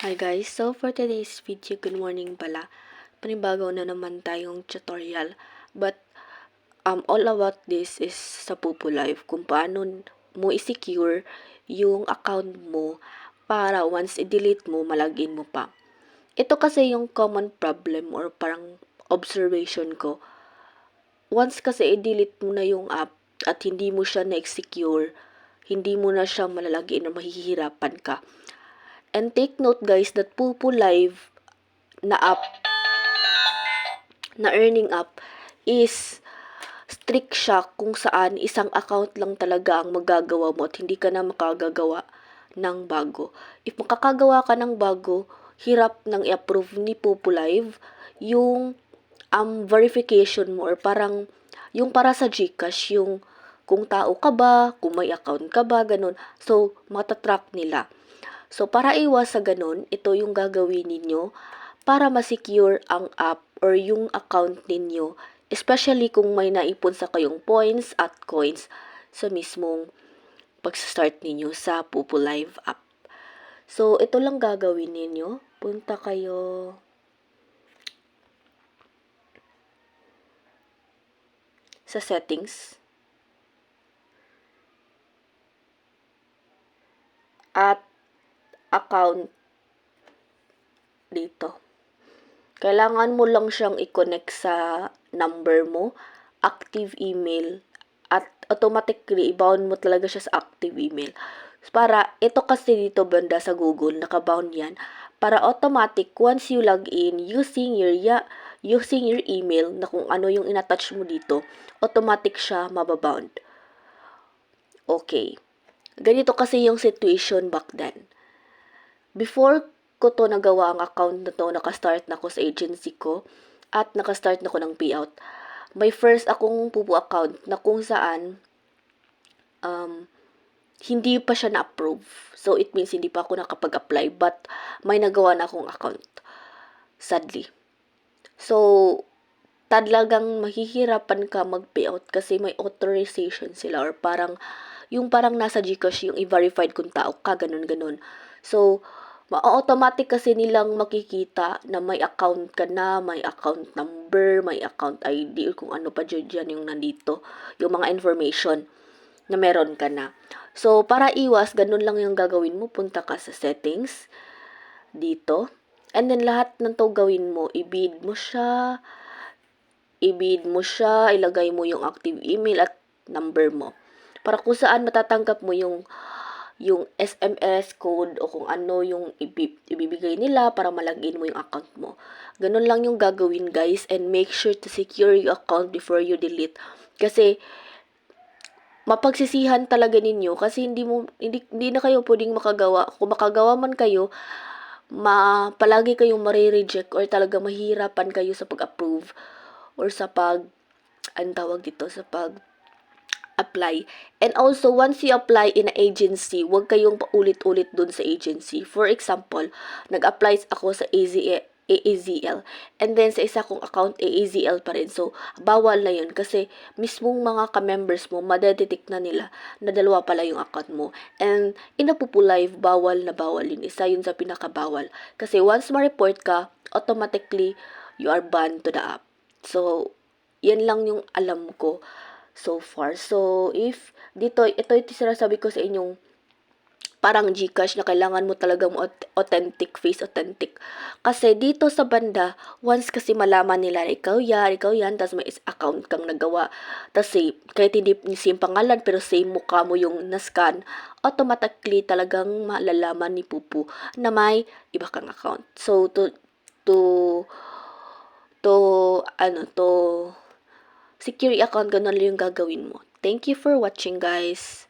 Hi guys, so for today's video, good morning pala. Panibago na naman tayong tutorial. But all about this is sa Pupo Live, kung paano mo i-secure yung account mo para once i-delete mo, malagin mo pa. Ito kasi yung common problem or parang observation ko. Once kasi i-delete mo na yung app at hindi mo siya na-secure, hindi mo na siya malalagin na mahihirapan ka. And take note guys that Pupo Live na app, na earning app is strict siya kung saan isang account lang talaga ang magagawa mo at hindi ka na makagagawa ng bago. If makakagawa ka ng bago, hirap nang i-approve ni Pupo Live yung verification mo or parang yung para sa GCash, yung kung tao ka ba, kung may account ka ba, ganun. So, matatrack nila. So, para iwas sa ganun, ito yung gagawin ninyo para ma-secure ang app or yung account ninyo, especially kung may naipon sa kayong points at coins sa mismong pag-start ninyo sa Pupo Live app. So, ito lang gagawin ninyo. Punta kayo sa settings. At account dito. Kailangan mo lang siyang i-connect sa number mo, active email, at automatically i-bound mo talaga siya sa active email. Para, ito kasi dito banda sa Google, nakabound yan. Para automatic, once you log in using your email, na kung ano yung inattach mo dito, automatic siya mababound. Okay. Ganito kasi yung situation back then. Before ko to nagawa ang account na to, nakastart na ko sa agency ko at nakastart na ko ng payout. May first akong Pupo account na kung saan hindi pa siya na-approve. So, it means hindi pa ako nakapag-apply but may nagawa na akong account. Sadly. So, talagang mahihirapan ka mag-payout kasi may authorization sila or parang yung parang nasa GCash yung i-verified kung tao ka, ganun-ganun. So, ma-automatic kasi nilang makikita na may account ka na, may account number, may account ID, kung ano pa dyan yung nandito, yung mga information na meron ka na. So, para iwas, ganun lang yung gagawin mo. Punta ka sa settings, dito. And then, lahat ng to gawin mo, i-bid mo siya, ilagay mo yung active email at number mo. Para kung saan matatanggap mo yung SMS code o kung ano yung ibibigay nila para malagin mo yung account mo. Ganun lang yung gagawin guys, and make sure to secure your account before you delete. Kasi mapagsisihan talaga ninyo kasi hindi na kayo pwedeng makagawa. Kung makagawa man kayo, palagi kayong mare-reject or talaga mahirapan kayo sa pag-approve or sa sa pag-apply. And also, once you apply in an agency, huwag kayong paulit-ulit dun sa agency. For example, nag-apply ako sa AAZL. And then, sa isa kong account, AAZL pa rin. So, bawal na yun kasi mismong mga ka-members mo, madedetect na nila na dalawa pala yung account mo. And, in a Pupo Live, bawal na bawal yun. Isa yun sa pinakabawal. Kasi once ma-report ka, automatically, you are banned to the app. So, yan lang yung alam ko so far. So, if ito yung sinasabi ko sa inyong parang GCash na kailangan mo talagang authentic, face authentic. Kasi dito sa banda, once kasi malaman nila na ikaw yan, tapos may account kang nagawa, tapos kahit hindi same pangalan, pero same mukha mo yung nascan, automatically talagang malalaman ni Pupo na may iba kang account. So, to secure account, ganun lang yung gagawin mo. Thank you for watching guys.